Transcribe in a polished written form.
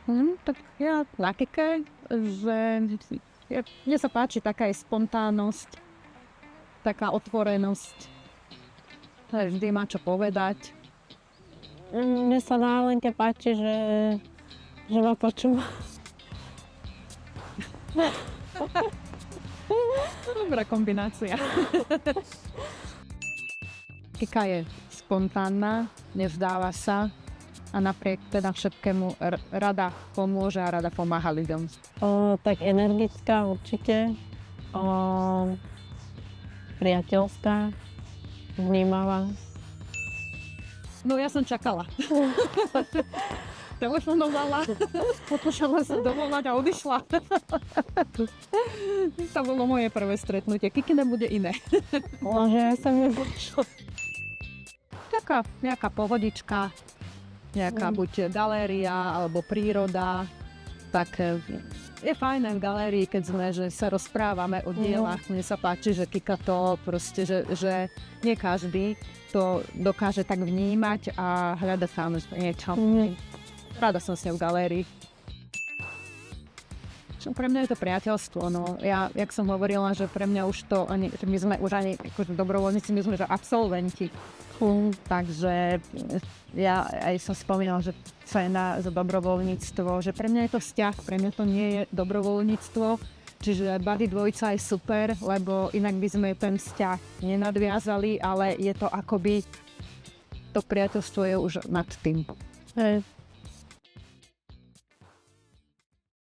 Tak ja na Kike, že mne sa páči taká aj spontánnosť, taká otvorenosť. Vždy má čo povedať. Mne sa na Alenke páči, že ma počúva. Dobrá kombinácia. Kika je spontánna, nevzdáva sa a napriek teda všetkému rada pomôže a rada pomáha ľuďom. Tak energická určite, priateľská, vnímavá. No ja som čakala. Telefonovala, pokúšala sa dovolať a odišla. To bolo moje prvé stretnutie. Kiki nebude iné. Že ja som nepočula. Taká nejaká pohodička, nejaká buď galéria alebo príroda, tak je fajné v galérii, keď sme, že sa rozprávame o dielach. Mne sa páči, že Kika to proste, že nie každý to dokáže tak vnímať a hľadať sa niečo. Rada som s ňou v galérii. Pre mňa je to priateľstvo, no. Ja, jak som hovorila, že pre mňa už to, že my sme už ani akože dobrovoľníci, my sme že absolventi. Takže ja aj som spomínala, že cena za dobrovoľníctvo, že pre mňa je to vzťah, pre mňa to nie je dobrovoľníctvo, čiže Buddy dvojica je super, lebo inak by sme ten vzťah nenadviazali, ale je to akoby, to priateľstvo je už nad tým.